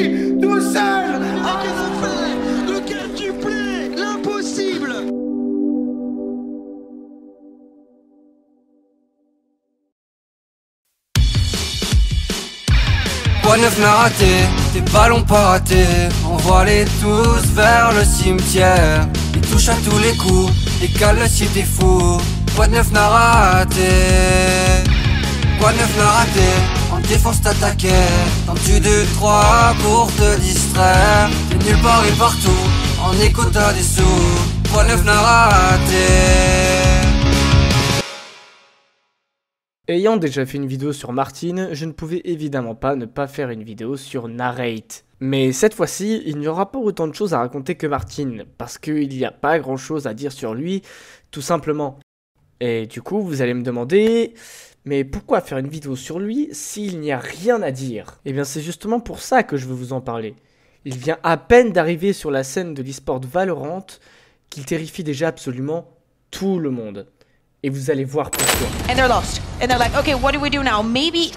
lui, tout seul. Ah, qu'est-ce qu'il fait? Le quintuplé, l'impossible. Quoi de neuf n'a raté, tes ballons pas ratés. Envoie-les tous vers le cimetière. Ils touchent à tous les coups, décale le site des fous. Quoi de neuf n'a raté, quoi de neuf n'a raté. En défense t'attaquais, tendu 2-3 pour te distraire. T'es nulle part et partout, en écho t'as des sous. Quoi de neuf n'a raté. Ayant déjà fait une vidéo sur Martin, je ne pouvais évidemment pas ne pas faire une vidéo sur Narrate. Mais cette fois-ci, il n'y aura pas autant de choses à raconter que Martin, parce qu'il n'y a pas grand chose à dire sur lui, tout simplement. Et du coup, vous allez me demander, mais pourquoi faire une vidéo sur lui s'il n'y a rien à dire? Eh bien c'est justement pour ça que je veux vous en parler. Il vient à peine d'arriver sur la scène de l'e-sport Valorant, qu'il terrifie déjà absolument tout le monde. Et vous allez voir pourquoi. And they're lost. And they're like, okay, what do we do now? Maybe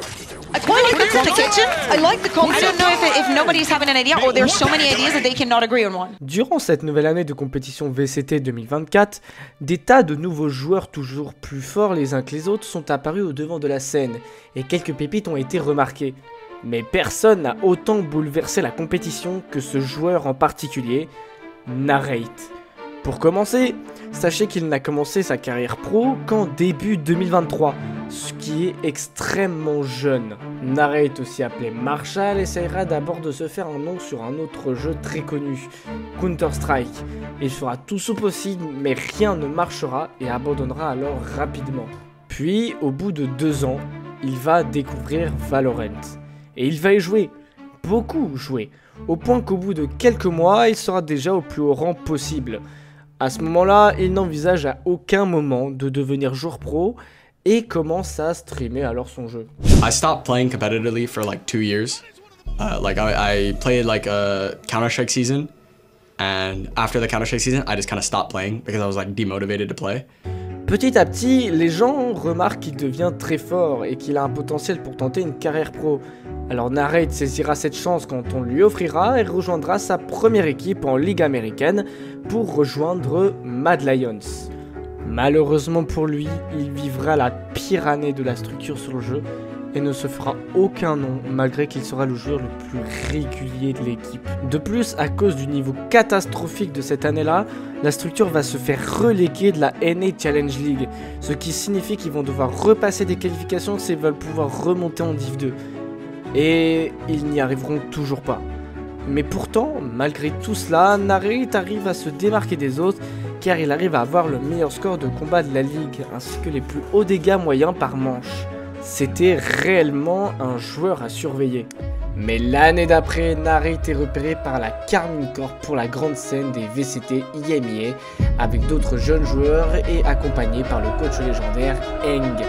I quite like the kitchen. I like the concept. I don't know if nobody's having an idea or there's so many ideas that they cannot agree on one. Durant cette nouvelle année de compétition VCT 2024, des tas de nouveaux joueurs toujours plus forts les uns que les autres sont apparus au devant de la scène et quelques pépites ont été remarquées. Mais personne n'a autant bouleversé la compétition que ce joueur en particulier, Narrate. Pour commencer, sachez qu'il n'a commencé sa carrière pro qu'en début 2023, ce qui est extrêmement jeune. Narrate, aussi appelé Marshall, essayera d'abord de se faire un nom sur un autre jeu très connu, Counter-Strike. Il fera tout ce possible, mais rien ne marchera et abandonnera alors rapidement. Puis, au bout de 2 ans, il va découvrir Valorant. Et il va y jouer, beaucoup jouer, au point qu'au bout de quelques mois, il sera déjà au plus haut rang possible. À ce moment-là, il n'envisage à aucun moment de devenir joueur pro et commence à streamer alors son jeu. I stopped playing competitively for like 2 years. I played like a Counter-Strike season, and after the Counter-Strike season, I just kind of stopped playing because I was like demotivated to play. Petit à petit, les gens remarquent qu'il devient très fort et qu'il a un potentiel pour tenter une carrière pro. Alors Narrate saisira cette chance quand on lui offrira et rejoindra sa première équipe en Ligue américaine pour rejoindre Mad Lions. Malheureusement pour lui, il vivra la pire année de la structure sur le jeu et ne se fera aucun nom malgré qu'il sera le joueur le plus régulier de l'équipe. De plus, à cause du niveau catastrophique de cette année-là, la structure va se faire reléguer de la NA Challenge League, ce qui signifie qu'ils vont devoir repasser des qualifications s'ils veulent pouvoir remonter en Div 2. Et ils n'y arriveront toujours pas. Mais pourtant, malgré tout cela, Narrate arrive à se démarquer des autres car il arrive à avoir le meilleur score de combat de la ligue ainsi que les plus hauts dégâts moyens par manche. C'était réellement un joueur à surveiller. Mais l'année d'après, Narrate est repéré par la Karmine Corp pour la grande scène des VCT IMEA avec d'autres jeunes joueurs et accompagné par le coach légendaire Eng.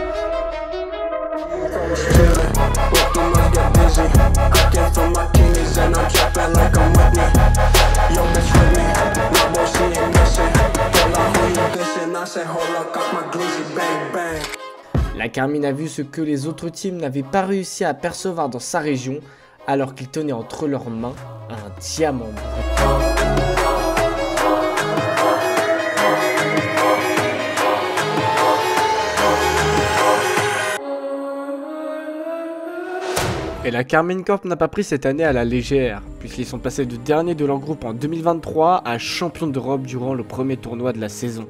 La Karmine a vu ce que les autres teams n'avaient pas réussi à percevoir dans sa région alors qu'ils tenaient entre leurs mains un diamant brut. Et la Karmine Corp n'a pas pris cette année à la légère, puisqu'ils sont passés de dernier de leur groupe en 2023 à champion d'Europe durant le premier tournoi de la saison.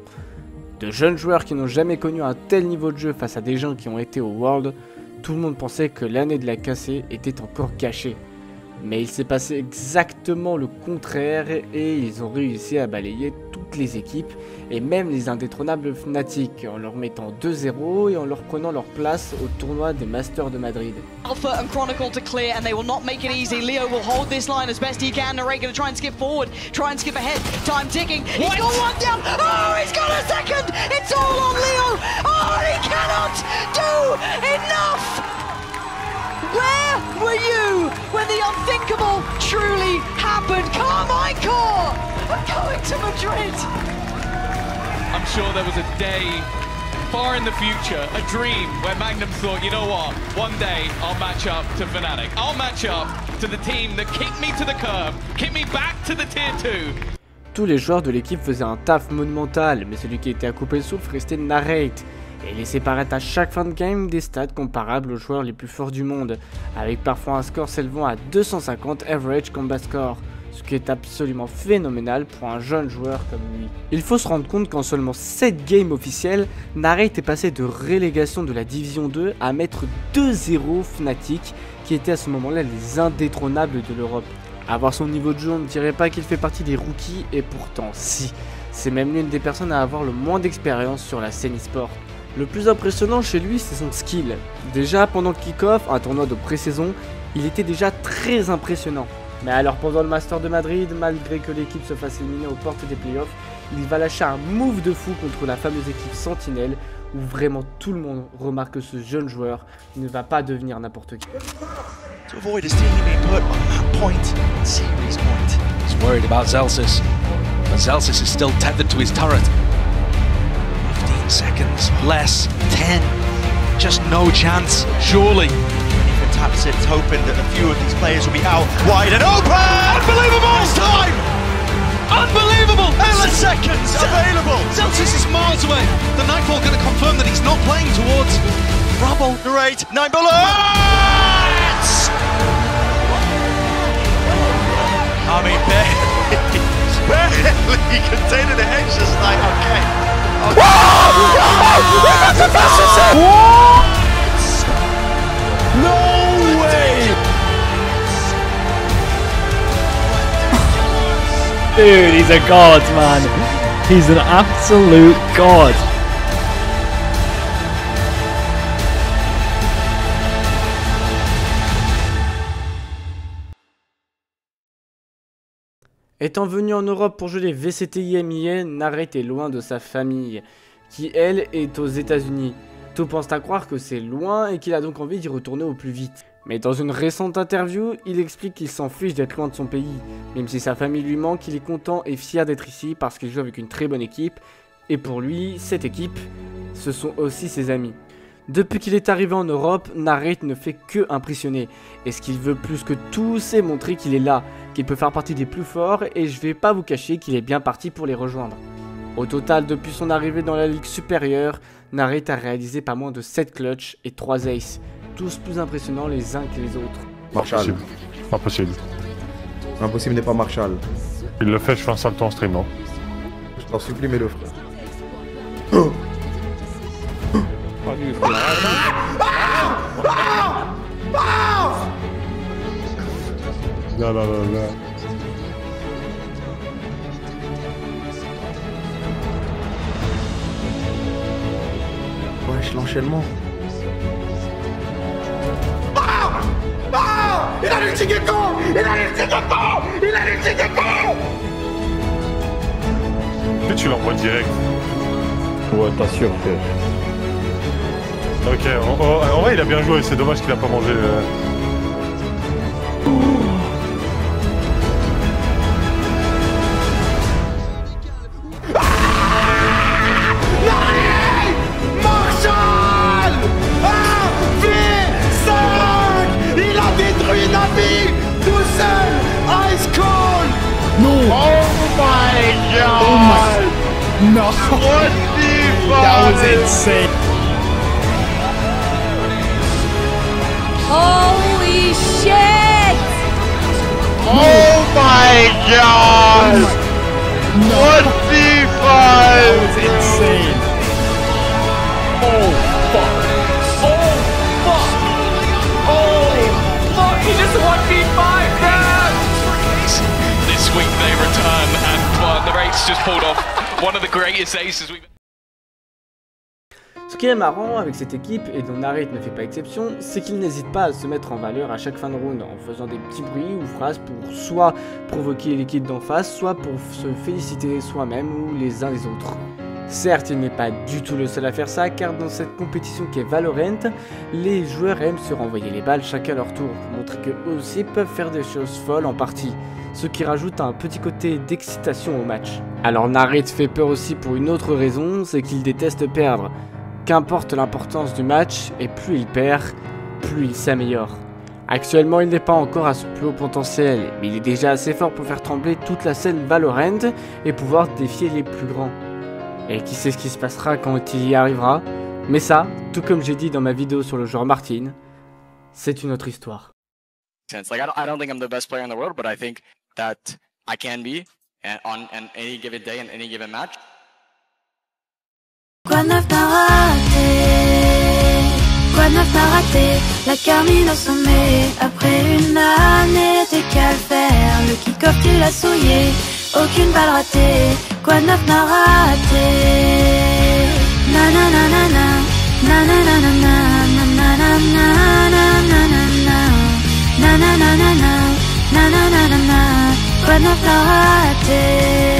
De jeunes joueurs qui n'ont jamais connu un tel niveau de jeu face à des gens qui ont été au World, tout le monde pensait que l'année de la cassée était encore cachée. Mais il s'est passé exactement le contraire et ils ont réussi à balayer toutes les équipes et même les indétrônables Fnatic en leur mettant 2-0 et en leur prenant leur place au tournoi des Masters de Madrid. Alpha and Chronicle to clear and they will not make it easy. Leo will hold this line as best he can. Narrate going to try and skip forward, try and skip ahead. Time ticking. He's got one down. Oh, he's got a second. It's all on Leo. Oh, he cannot do enough. Where were you when the unthinkable truly happened? Carmine Corp are going to Madrid. I'm sure there was a day far in the future, a dream where Magnum thought, you know what, one day I'll match up to Fnatic. I'll match up to the team that kicked me to the curb, kicked me back to the tier 2. Tous les joueurs de l'équipe faisaient un taf monumental, mais celui qui était à couper le souffle restait Narrate, et il laissait paraître à chaque fin de game des stats comparables aux joueurs les plus forts du monde, avec parfois un score s'élevant à 250 average combat score, ce qui est absolument phénoménal pour un jeune joueur comme lui. Il faut se rendre compte qu'en seulement 7 games officiels, Narrate est passé de relégation de la Division 2 à mettre 2-0 Fnatic, qui étaient à ce moment-là les indétrônables de l'Europe. À voir son niveau de jeu, on ne dirait pas qu'il fait partie des rookies, et pourtant si. C'est même l'une des personnes à avoir le moins d'expérience sur la scène e-sport. Le plus impressionnant chez lui, c'est son skill. Déjà pendant le kick-off, un tournoi de pré-saison, il était déjà très impressionnant. Mais alors pendant le Master de Madrid, malgré que l'équipe se fasse éliminer aux portes des playoffs, il va lâcher un move de fou contre la fameuse équipe Sentinelle, où vraiment tout le monde remarque que ce jeune joueur ne va pas devenir n'importe qui. To avoid his team being put on that point, serious point. He's worried about Zelsis, but Zelsis is still tethered to his turret. 15 seconds, less, 10, just no chance, surely. Even taps it, hoping that a few of these players will be out wide and open! Unbelievable! It's time! Unbelievable! 11 seconds available! Zelsis is miles away. The Nightfall going to confirm that he's not playing towards Bravo, Narrate, 9 bullets! I mean, barely containing the extra snipe, okay. No way! Dude, he's a god, man. He's an absolute god. Étant venu en Europe pour jouer les VCTI MIA, Narrate est loin de sa famille, qui elle est aux États-Unis. Tout pense à croire que c'est loin et qu'il a donc envie d'y retourner au plus vite. Mais dans une récente interview, il explique qu'il s'en fiche d'être loin de son pays. Même si sa famille lui manque, il est content et fier d'être ici parce qu'il joue avec une très bonne équipe. Et pour lui, cette équipe, ce sont aussi ses amis. Depuis qu'il est arrivé en Europe, Narrate ne fait que impressionner. Et ce qu'il veut plus que tout, c'est montrer qu'il est là, qu'il peut faire partie des plus forts, et je vais pas vous cacher qu'il est bien parti pour les rejoindre. Au total, depuis son arrivée dans la ligue supérieure, Narrate a réalisé pas moins de 7 clutches et 3 aces, tous plus impressionnants les uns que les autres. Marshall. Impossible. Impossible n'est pas Marshall. Il le fait, je fais un salto en stream, non? Je t'en supplie, mets-le, frère. Là, là, là, là. Wesh, l'enchaînement. Il a l'ulti Gecko! Il a l'ulti Gecko! Il a l'ulti Gecko! Puis tu l'envoies direct. Ouais, t'assures, frère. Ok, en vrai il a bien joué, c'est dommage qu'il a pas mangé. Marshall! V5! Il a détruit Navi! Tout seul! Ice Cold! No! Oh my god! Oh my... No! What the fuck? That was insane! Holy shit! Oh my god! No! What the fuck? That was insane! Oh fuck! Oh fuck! Oh fuck! He just 1v5 man! This week they return and the race just pulled off one of the greatest aces we've... Ce qui est marrant avec cette équipe, et dont Narrate ne fait pas exception, c'est qu'il n'hésite pas à se mettre en valeur à chaque fin de round en faisant des petits bruits ou phrases pour soit provoquer l'équipe d'en face, soit pour se féliciter soi-même ou les uns les autres. Certes, il n'est pas du tout le seul à faire ça, car dans cette compétition qui est Valorant, les joueurs aiment se renvoyer les balles chacun à leur tour, pour montrer qu'eux aussi peuvent faire des choses folles en partie, ce qui rajoute un petit côté d'excitation au match. Alors Narrate fait peur aussi pour une autre raison, c'est qu'il déteste perdre. Qu'importe l'importance du match, et plus il perd, plus il s'améliore. Actuellement, il n'est pas encore à ce plus haut potentiel, mais il est déjà assez fort pour faire trembler toute la scène Valorant et pouvoir défier les plus grands. Et qui sait ce qui se passera quand il y arrivera, mais ça, tout comme j'ai dit dans ma vidéo sur le joueur Martin, c'est une autre histoire. Like I don't think I'm the best player in the world, but I think that I can be on any given day and any given match. Quoi de neuf t'as raté? Quoi de neuf t'as raté? La Carmine au sommet. Après une année, t'es qu'à le faire. Le kick-off tu l'as souillé. Aucune balle ratée. Quoi de neuf t'as raté? Na na na na na. Na na na na na. Na na na na na na na. Na na na na na. Na na na na na. Quoi de neuf t'as raté?